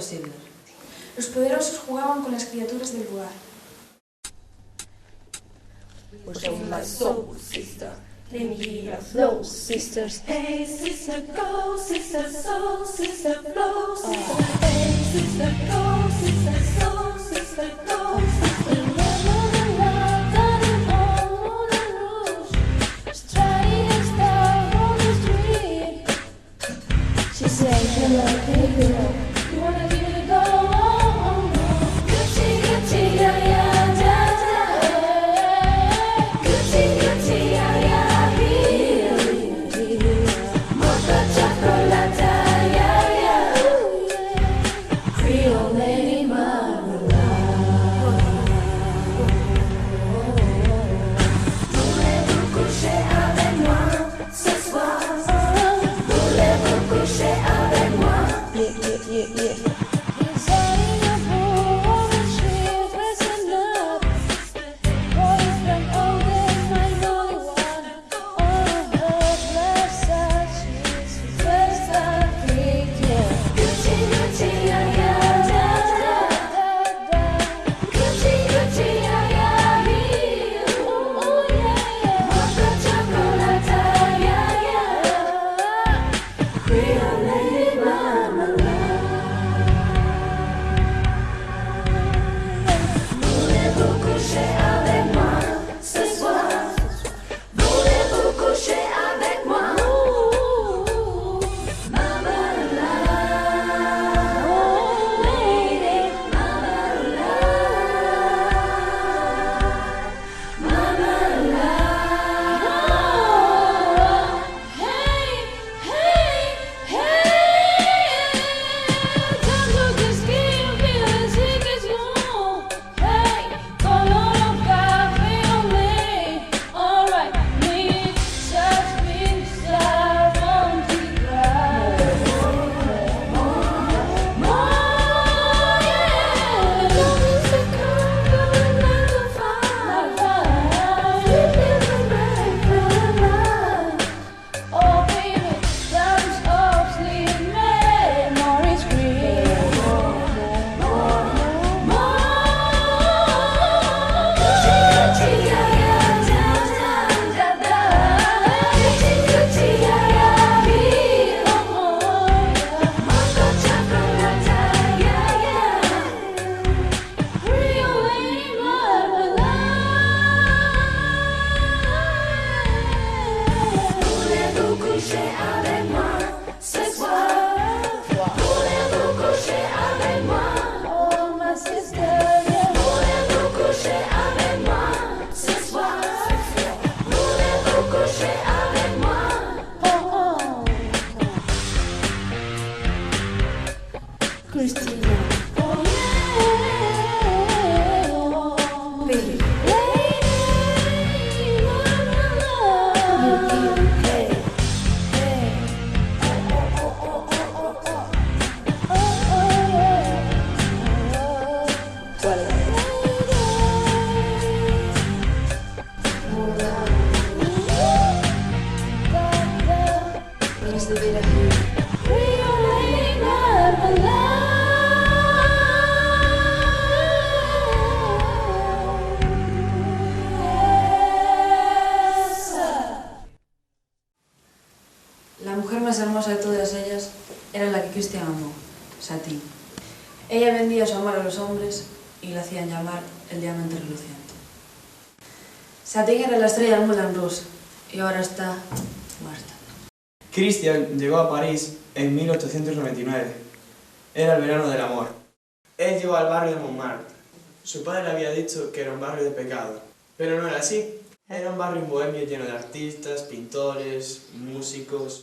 Adolfo Hitler. Los poderosos jugaban con las criaturas del lugar. Push on my soul, sister. Let me hear your flow, sisters. Hey, sister, go, sister, soul, sister, flow, sister. Hey, sister, go, sister, soul, sister, go, sister. She said, hello, hey, girl. You wanna give it a go? Gucci, Gucci, yeah, yeah, yeah, yeah. Gucci, Gucci, yeah, yeah, yeah. Mocha chocolate, yeah, yeah. Creole lady marmalade. Voulez-vous coucher avec moi ce soir? Voulez-vous coucher avec moi? Yeah, yeah, yeah, yeah. La mujer más hermosa de todas ellas era la que Christian amó, Satie. Ella vendía su amor a los hombres y la hacían llamar el diamante reluciente. Satie era la estrella del Moulin Rouge y ahora está muerta. Christian llegó a París en 1899. Era el verano del amor. Él llegó al barrio de Montmartre. Su padre le había dicho que era un barrio de pecado, pero no era así. Era un barrio bohemio lleno de artistas, pintores, músicos.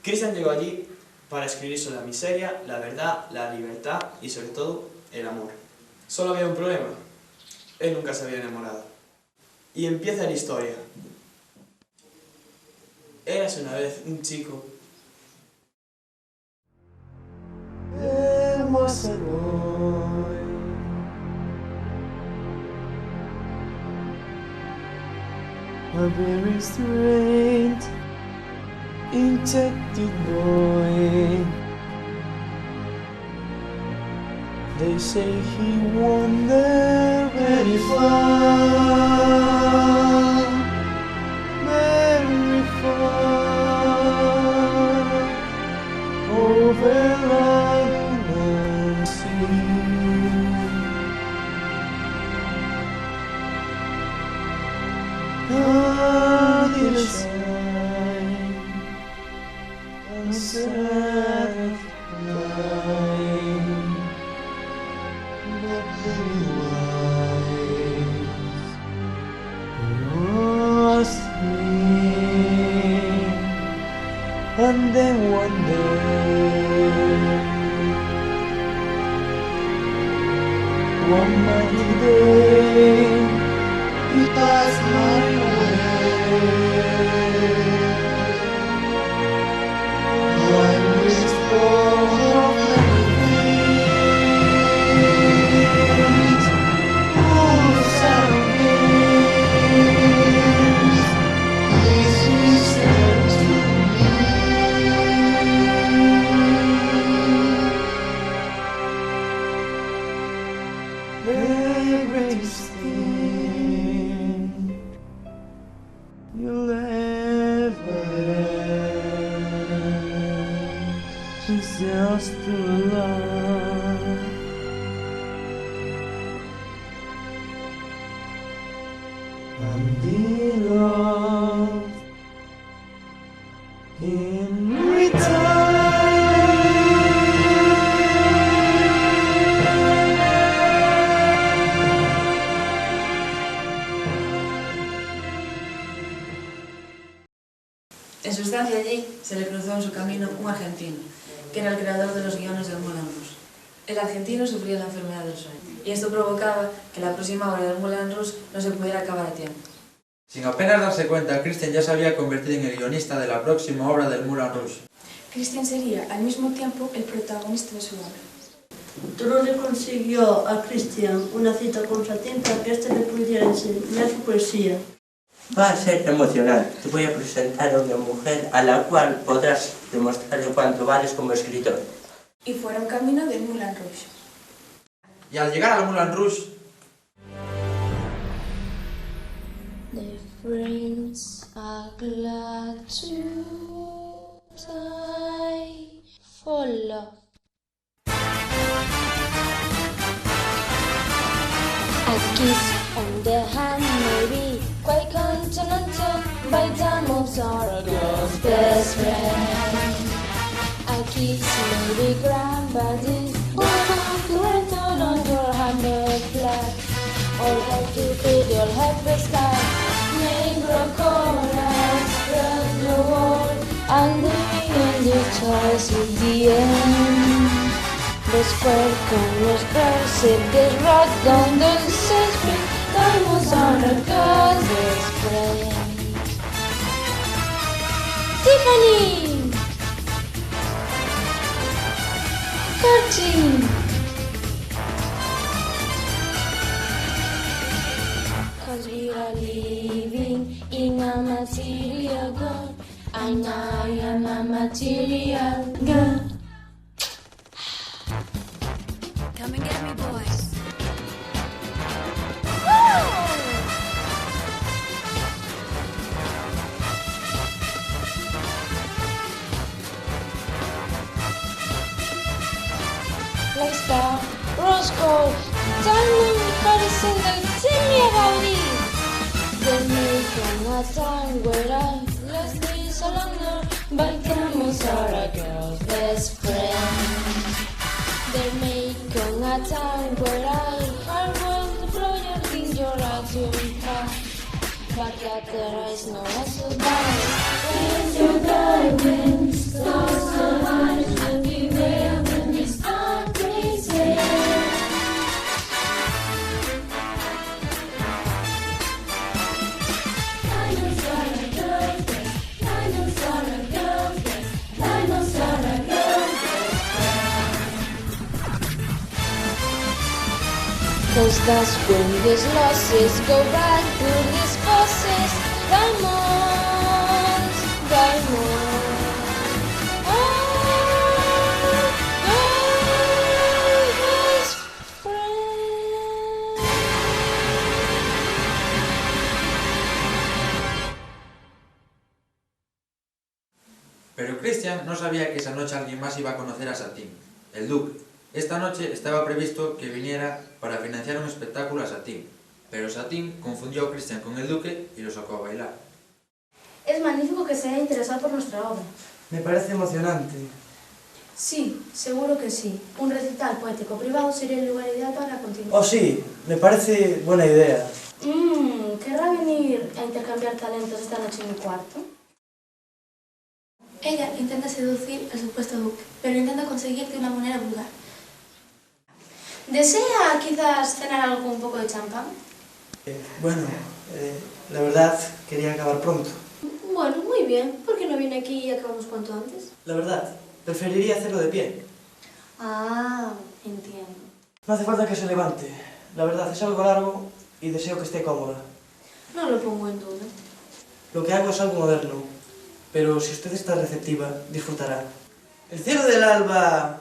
Christian llegó allí para escribir sobre la miseria, la verdad, la libertad y sobre todo el amor. Solo había un problema. Él nunca se había enamorado. Y empieza la historia. Érase una vez un chico. There was a boy, a very strange, enchanted boy. They say he wandered very far, very far, over land and sea. On the side, on sad night, but very wise was he. And then one mighty day, he passed my way. I was full of many things, full of sad games. This is said to me, the greatest thing you'll ever have is just to love. And be loved in return. En su estancia allí, se le cruzó en su camino un argentino, que era el creador de los guiones del Moulin Rouge. El argentino sufría la enfermedad del sueño, y esto provocaba que la próxima obra del Moulin Rouge no se pudiera acabar a tiempo. Sin apenas darse cuenta, Christian ya se había convertido en el guionista de la próxima obra del Moulin Rouge. Christian sería, al mismo tiempo, el protagonista de su obra. Toro le consiguió a Christian una cita con Satín para que éste le pudiera enseñar su poesía. Va a ser emocionante. Te voy a presentar a una mujer a la cual podrás demostrarle cuánto vales como escritor. Y fueron camino del Moulin Rouge. Y al llegar al Moulin Rouge, The friends are glad to die for love. A kiss on the hand may be quite continental, by diamonds are a girl's best friend. A kiss may be grand, but it's written on your hammer flag. All have to feed your happy sky, make grow corners, spread the wall, and the choice at the end. Después con los cruces de rock donde se spring, diamonds on a girl's best friend. Tiffany! Curtin! Cause we are living in a material world, and I am a material girl. Come and get me, boys. Playstar, Rose Gold, Diamond Harrison del Timmy Gaudí. They're making a time where I left this longer, but diamonds are a girl's best friend. They're making a time where I hardware the project in your action car, but that there is no answer back. Raise your diamonds, close your eyes, and beware when you start crazy. Diamonds are a girl's best, diamonds are a girl's best, diamonds are a girl's best friend. Cause that's when these losses go back to these bosses. Diamonds, diamonds. Oh, diamonds. Christian no sabía que esa noche alguien más iba a conocer a Satine, el duque. Esta noche estaba previsto que viniera para financiar un espectáculo a Satine, pero Satine confundió a Christian con el duque y lo sacó a bailar. Es magnífico que se haya interesado por nuestra obra. Me parece emocionante. Sí, seguro que sí. Un recital poético privado sería el lugar ideal para continuar. Oh, sí, me parece buena idea. ¿Querrá venir a intercambiar talentos esta noche en mi cuarto? Ella intenta seducir al supuesto duque, pero intenta conseguir de una manera vulgar. ¿Desea quizás cenar algo con un poco de champán? La verdad, quería acabar pronto. Bueno, muy bien. ¿Por qué no viene aquí y acabamos cuanto antes? La verdad, preferiría hacerlo de pie. Ah, entiendo. No hace falta que se levante. La verdad, es algo largo y deseo que esté cómoda. No lo pongo en duda. Lo que hago es algo moderno, pero si usted está receptiva, disfrutará. El cielo del alba...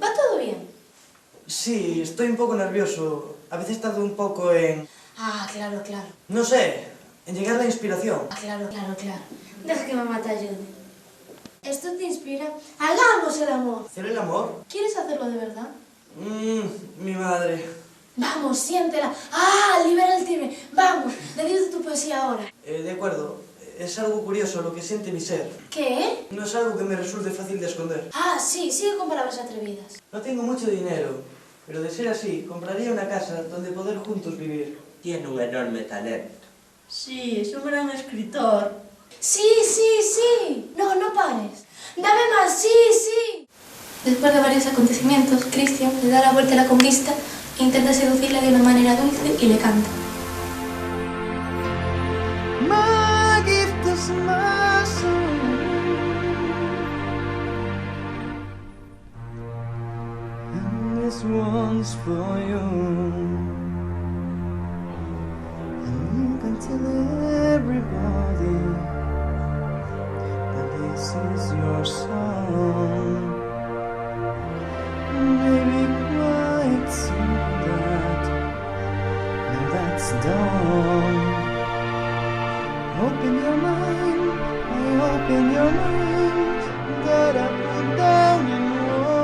¿Va todo bien? Sí, estoy un poco nervioso. A veces tardo un poco en... Ah, claro. No sé, en llegar a la inspiración. Ah, claro. Deja que mamá te ayude. ¿Esto te inspira? ¡Hagamos el amor! ¿Hacer el amor? ¿Quieres hacerlo de verdad? Mi madre. Vamos, siéntela. ¡Ah! Libera el timbre. Vamos, dedica tu poesía ahora. De acuerdo. Es algo curioso lo que siente mi ser. ¿Qué? No es algo que me resulte fácil de esconder. Ah, sí, sigue con palabras atrevidas. No tengo mucho dinero, pero de ser así, compraría una casa donde poder juntos vivir. Tiene un enorme talento. Sí, es un gran escritor. Sí. No pares. Dame más, sí. Después de varios acontecimientos, Christian le da la vuelta a la conquista e intenta seducirla de una manera dulce y le canta. My gift is my song, and this one's for you. And you can tell everybody that this is your song. Maybe quite soon that's done. Open your mind, I open your mind, that I put down in words.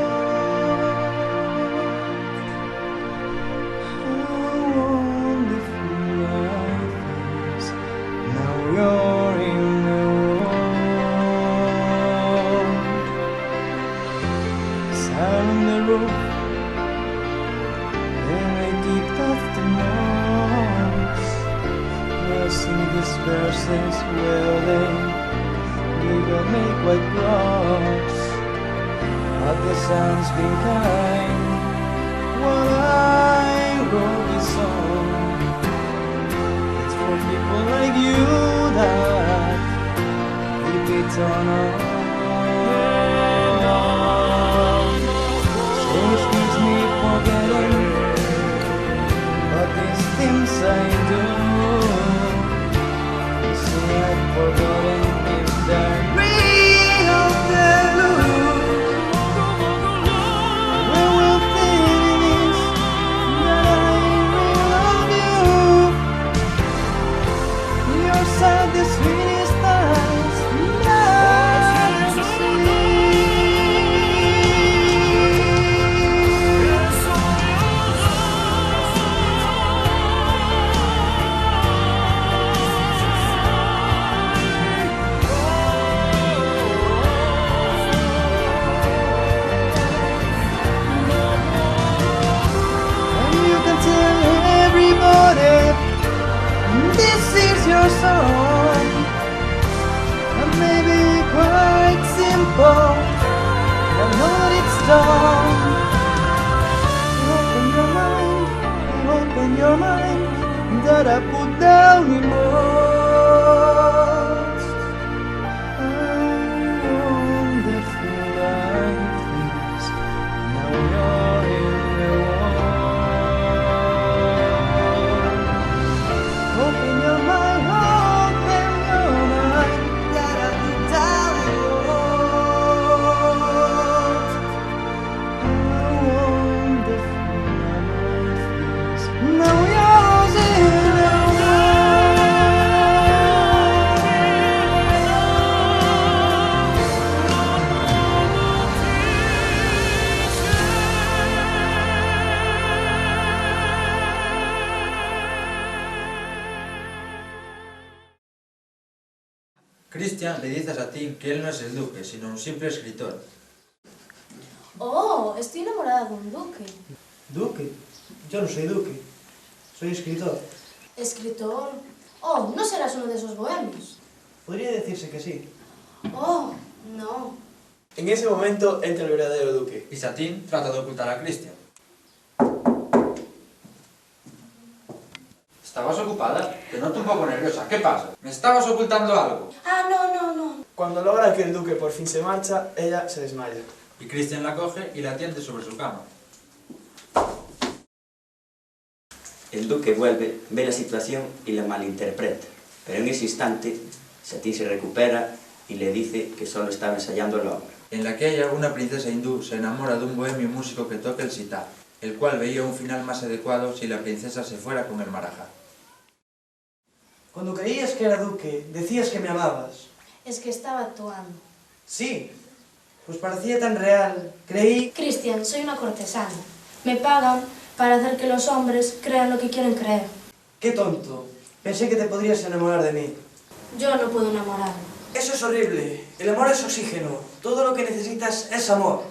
How wonderful life is, now you're in the world. Sat on the roof, and I kicked off the marks. Sing these verses where they will make white grass. But the sun's been kind while I wrote this song. It's for people like you that keep it on. So excuse me for getting, but these things I do. I've forgotten if they're real or delusion. The real thing is that I really love you. You're sad, the sweetest eyes that I've seen. This is your song, and maybe quite simple, I know it's done. Open your mind, that I put down in words. How wonderful life is, now you're in the world. Open your mind, that I put down in words. How wonderful life is, now yours in the world. Christian le dice a Satín que él no es el duque, sino un simple escritor. Oh, estoy enamorada de un duque. ¿Duque? Yo no soy duque. Soy escritor. ¿Escritor? Oh, ¿no serás uno de esos bohemios? Podría decirse que sí. Oh, no. En ese momento entra el verdadero duque. Y Satín trata de ocultar a Christian. ¿Estabas ocupada? Te noto un poco nerviosa. ¿Qué pasa? ¿Me estabas ocultando algo? Ah, no. Cuando logra que el duque por fin se marcha, ella se desmaya. Y Christian la coge y la tiende sobre su cama. El duque vuelve, ve la situación y la malinterpreta. Pero en ese instante, Satín se recupera y le dice que solo estaba ensayando la obra. En la que ella, una princesa hindú, se enamora de un bohemio músico que toca el sitar, el cual veía un final más adecuado si la princesa se fuera con el marajá. Cuando creías que era duque, decías que me amabas. Es que estaba actuando. Sí, pues parecía tan real. Creí... Christian, soy una cortesana. Me pagan para hacer que los hombres crean lo que quieren creer. ¡Qué tonto! Pensé que te podrías enamorar de mí. Yo no puedo enamorarme. Eso es horrible. El amor es oxígeno. Todo lo que necesitas es amor.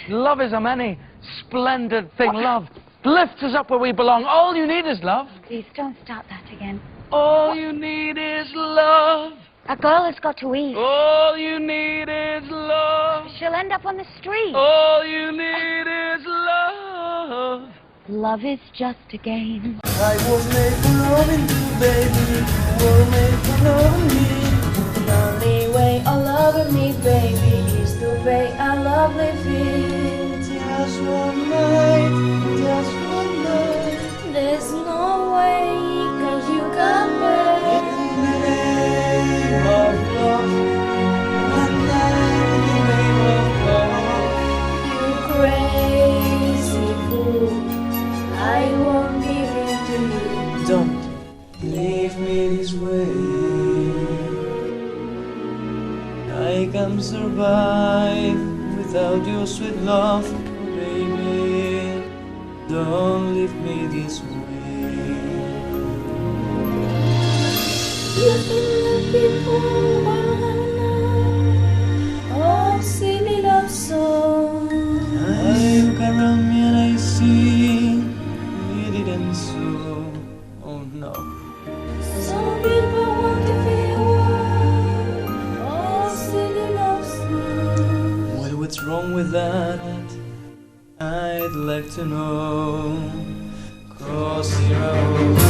Love is a many splendid thing. Love lifts us up where we belong. All you need is love. Please don't start that again. All you need is love. A girl has got to eat. All you need is love. She'll end up on the street. All you need is love. Love is just a game. I was made for loving you, baby. You were made for loving me. The only way of loving me, baby, is to pay a lovely fee. Just one night, just one night. There's no way, 'cause you can pay. In the name of love, one night in the name of love. You crazy fool, I won't give in to you. Don't leave me this way. I can survive without your sweet love, baby. Don't leave me this way. You think people wanna oh, silly love song. I look around me and I see we didn't so. Oh no. Some people want to feel one oh, silly love song. Well, what's wrong with that? I'd like to know. 'Cause here I was.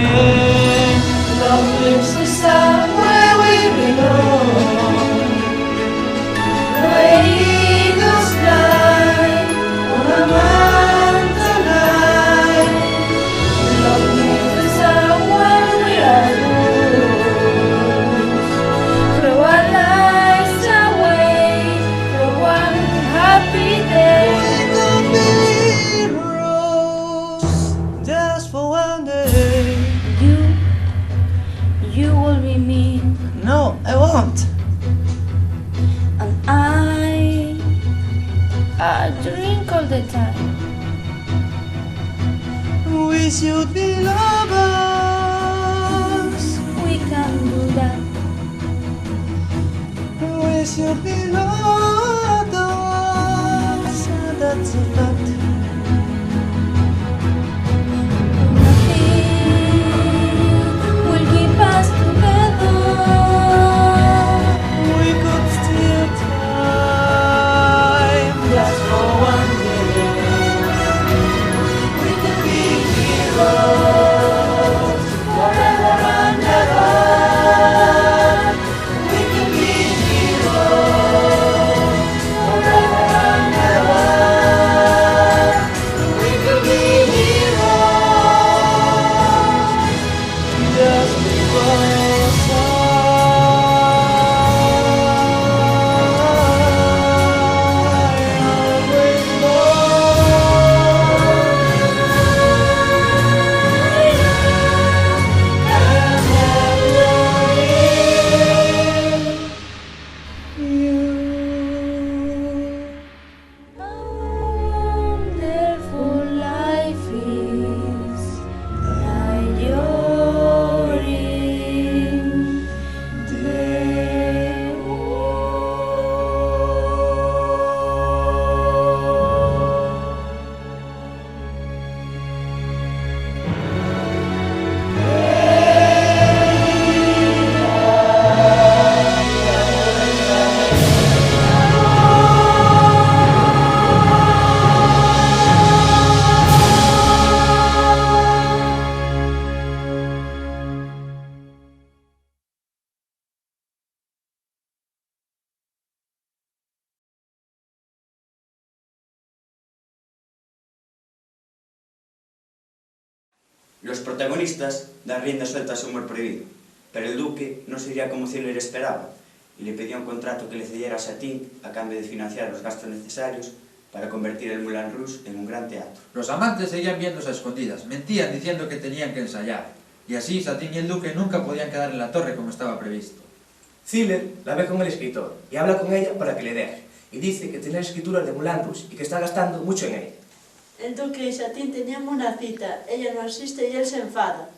Yeah. Love lives inside where we belong. Eagles fly on a mountain high. Love lives inside where we are born. Throw our lives away for one happy day. We could be heroes just for one day. You will be me, No, I won't. and I drink all the time. We should be lovers. We can do that. We should be lovers. And that's a fact. Nothing will keep us together. We could steal time just for one day. We could be heroes forever and ever. We could be heroes Los protagonistas dan rienda suelta a su amor prohibido, pero el duque no sería como Ziller esperaba y le pedía un contrato que le cediera a Satín a cambio de financiar los gastos necesarios para convertir el Moulin Rouge en un gran teatro. Los amantes seguían viéndose a escondidas, mentían diciendo que tenían que ensayar, y así Satín y el duque nunca podían quedar en la torre como estaba previsto. Ziller la ve con el escritor y habla con ella para que le deje, y dice que tiene la escritura de Moulin Rouge y que está gastando mucho en ella. El duque y Satín tenían una cita, ella no asiste y él se enfada.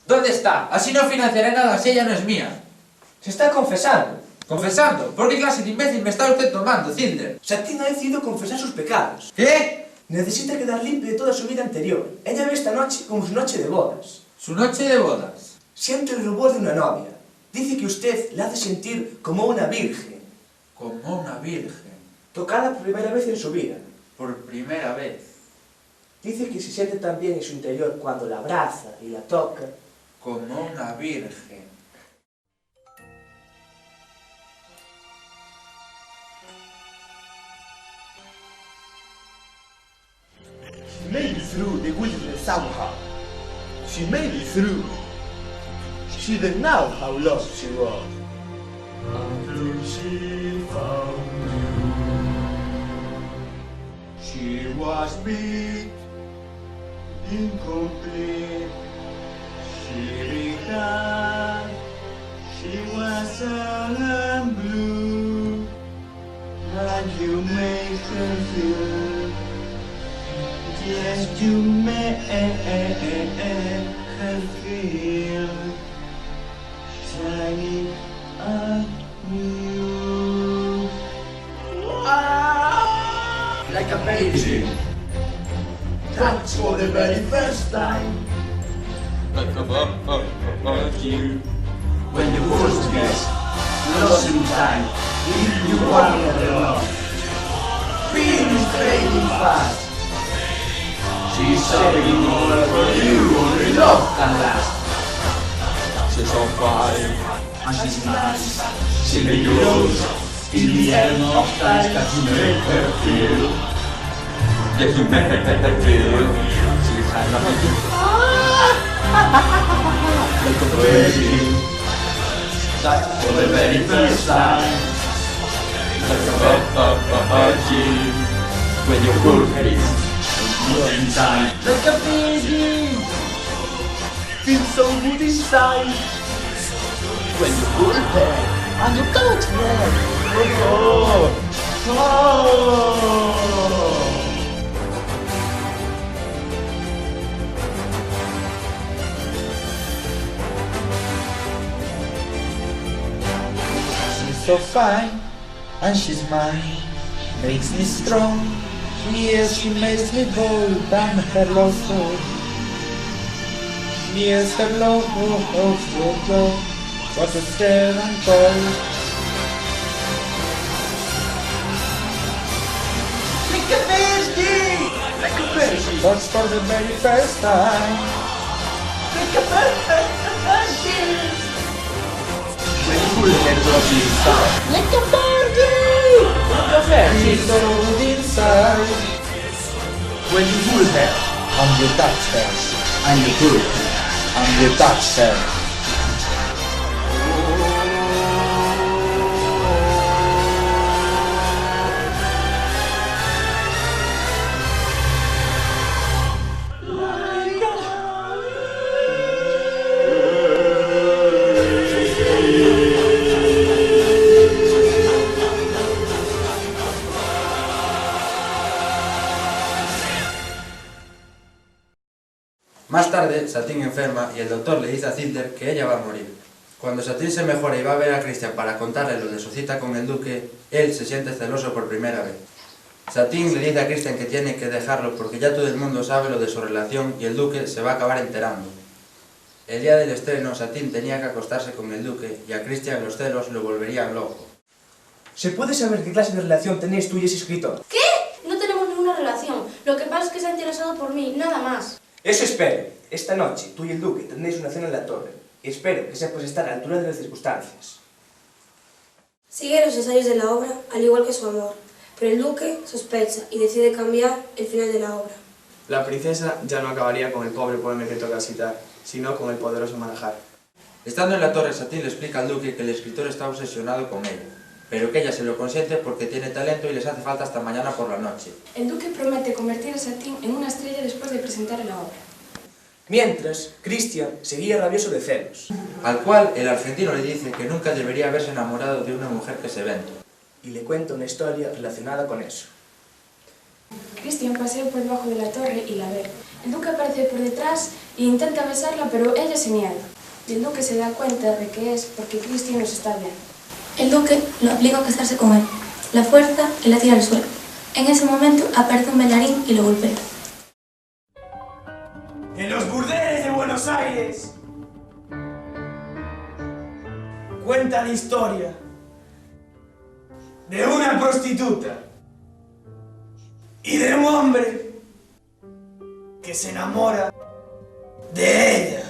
¿Dónde está? Así no financiaré nada si ella no es mía. Se está confesando. ¿Confesando? ¿Por qué clase de imbécil me está usted tomando, Ziller? Satín ha decidido confesar sus pecados. ¿Qué? Necesita quedar limpio de toda su vida anterior. Ella ve esta noche como su noche de bodas. ¿Su noche de bodas? Siente el rubor de una novia. Dice que usted la hace sentir como una virgen. Como una virgen. Tocada por primera vez en su vida. Por primera vez. Dice que se siente tan bien en su interior cuando la abraza y la toca. Como una virgen. She made it through the wilderness somehow. She made it through. She didn't know how lost she was. Until she found you. She was big, incomplete. She began. She was all and blue. And you make her feel. Yes, you make her feel shiny and new. Like a baby, touched for the very first time. Like a you. When you first get lost in time, if you wander along, feelings fading fast. She's saying all for you, only love can last. She's on fire, and she's nice. She made you rose, in the end of time that you make her feel. Yes, you make her feel. She's kind of like a baby, that's for the very first time. Like a virgin, when your full face. In time, like a baby, feels so good inside. When you pull back and you touch back, oh, oh. She's so fine, and she's mine, makes me strong. Yes, she makes me bold, and her love so. Yes, her love so was a stern and cold. Like a baby, like a baby. That's for the very first time. Like a baby. When you pull her from inside. Like a baby. She's so good inside. When you pull her, and you touch her, and you pull her, and you touch her. Más tarde, Satín enferma y el doctor le dice a Ziller que ella va a morir. Cuando Satín se mejora y va a ver a Christian para contarle lo de su cita con el duque, él se siente celoso por primera vez. Satín le dice a Christian que tiene que dejarlo porque ya todo el mundo sabe lo de su relación y el duque se va a acabar enterando. El día del estreno, Satín tenía que acostarse con el duque y a Christian los celos lo volverían loco. ¿Se puede saber qué clase de relación tenéis tú y ese escritor? ¿Qué? No tenemos ninguna relación. Lo que pasa es que se ha interesado por mí, nada más. Eso espero. Esta noche tú y el duque tendréis una cena en la torre. Y espero que sepas estar a la altura de las circunstancias. Sigue los ensayos de la obra, al igual que su amor. Pero el duque sospecha y decide cambiar el final de la obra. La princesa ya no acabaría con el pobre poema que toca citar, sino con el poderoso Malajar. Estando en la torre, Satine le explica al duque que el escritor está obsesionado con ella, pero que ella se lo consiente porque tiene talento y les hace falta hasta mañana por la noche. El duque promete convertir a Satine en una estrella después de presentar la obra. Mientras, Christian seguía rabioso de celos. Al cual el argentino le dice que nunca debería haberse enamorado de una mujer que se vende. Y le cuenta una historia relacionada con eso. Christian pasea por debajo de la torre y la ve. El duque aparece por detrás e intenta besarla, pero ella se niega. Y el duque se da cuenta de que es porque Christian los está viendo. El duque lo obliga a casarse con él. La fuerza y la tira al suelo. En ese momento aparece un bailarín y lo golpea. En los burdeles de Buenos Aires cuenta la historia de una prostituta y de un hombre que se enamora de ella.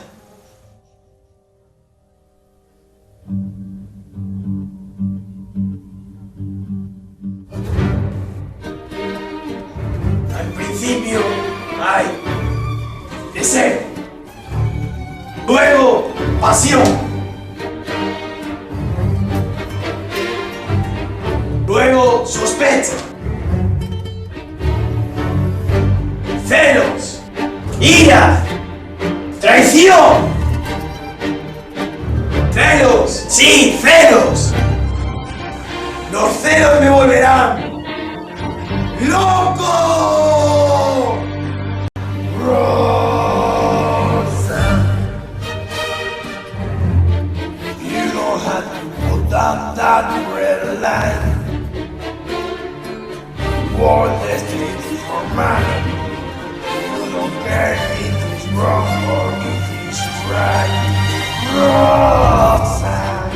Al principio hay deseo, luego pasión, luego sospecha, celos, ira, traición, celos, sí, celos. Los celos me volverán loco. You don't have to put down that red line. War destiny for man. You don't care if it's wrong or if it's right. Roxanne,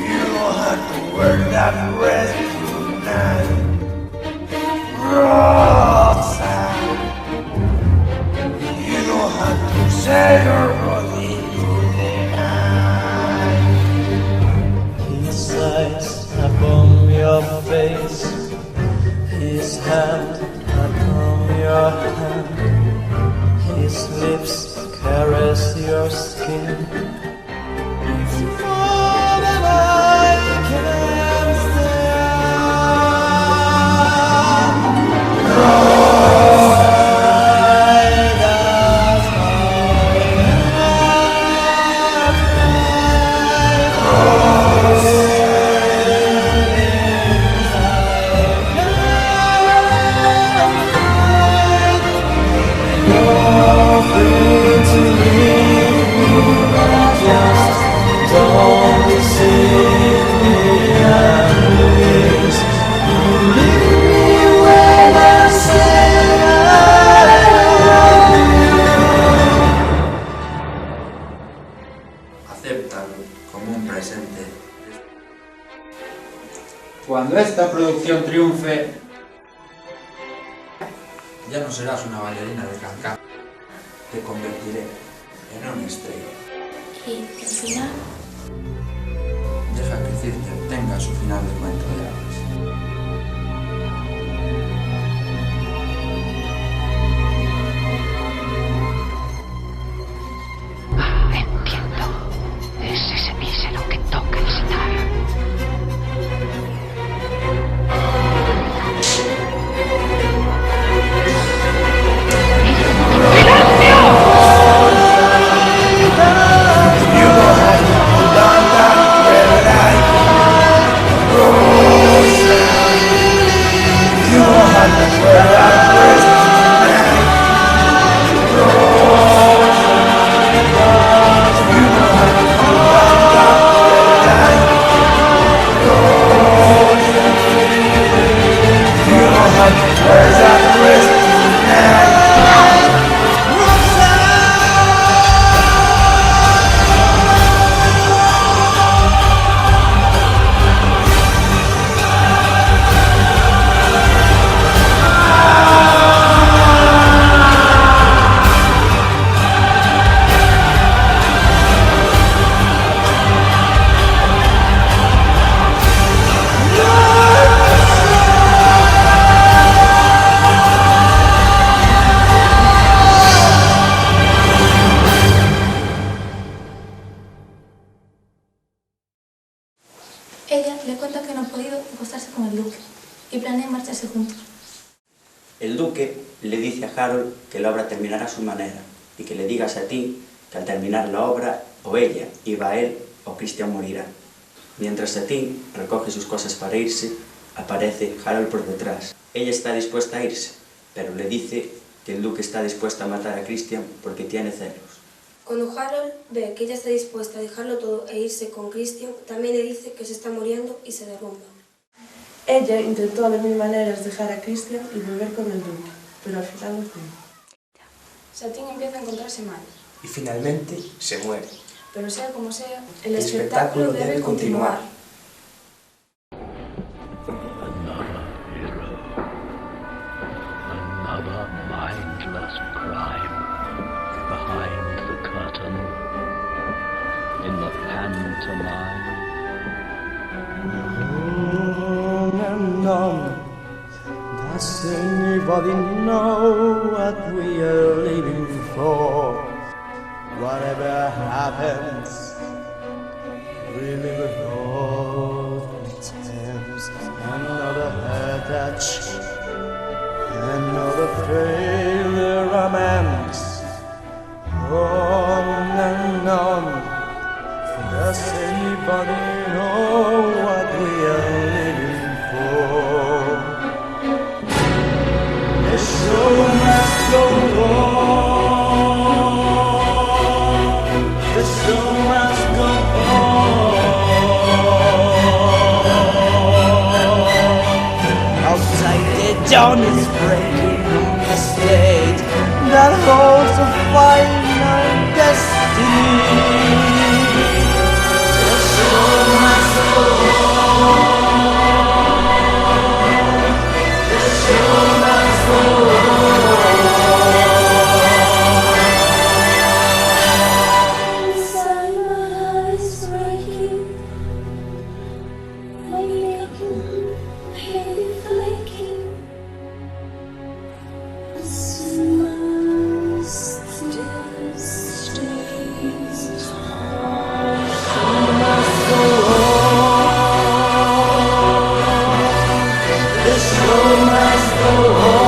you don't have to wear that red tonight. Roxanne, you don't have to sell your body to the night. His eyes upon your face, his hand upon your hand, his lips caress your skin. It's more than I can stand. Acéptalo como un presente. Cuando esta producción triunfe, ya no serás una bailarina de cancán. Te convertiré en una estrella. Y al final, Deja que Circe tenga su final de cuento de hadas. Entiendo. Es ese mísero que toca el sitar. You don't have to put down that red light. y planean marcharse juntos. El duque le dice a Harold que la obra terminará a su manera y que le diga a Satine que al terminar la obra o ella iba a él o Christian morirá. Mientras Satine recoge sus cosas para irse, aparece Harold por detrás. Ella está dispuesta a irse, pero le dice que el duque está dispuesto a matar a Christian porque tiene celos. Cuando Harold ve que ella está dispuesta a dejarlo todo e irse con Christian, también le dice que se está muriendo y se derrumba. Ella intentó de mil maneras dejar a Christian y volver con el duque, pero al final no pudo. Satine empieza a encontrarse mal. Y finalmente se muere. Pero sea como sea, el espectáculo debe continuar. Another mindless crime behind the curtain in the pantomime. On and on. Does anybody know what we are living for? Whatever happens, we live with all pretense. Another hair touch, another failure romance. On and on. Does anybody know what we are living for? The show must go on. The show must go on. Outside the dawn is breaking the stage that holds a final destiny. The show must go on. The show must go on. Inside my heart is breaking, my making, heavy flaking. The summer still stays hard. Show must go on. The show must go on.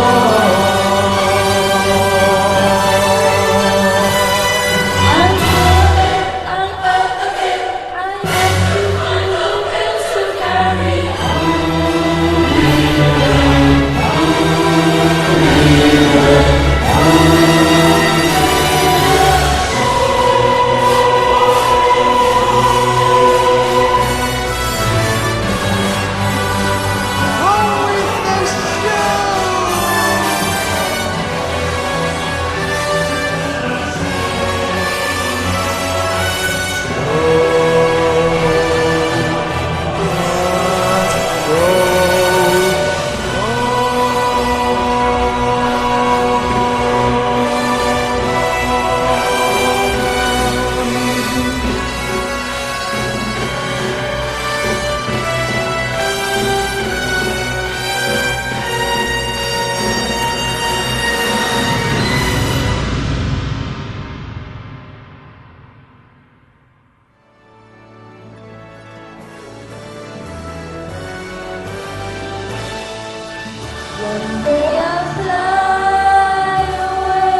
One day I'll fly away,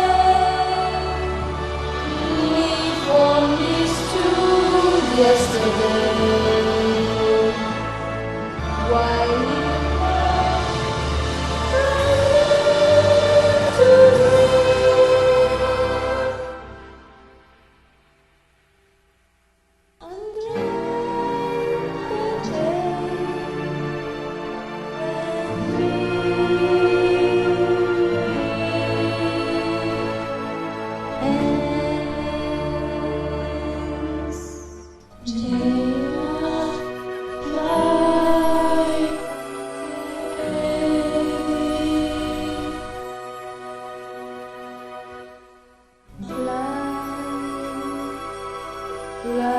leave from this to yesterday. Why Fly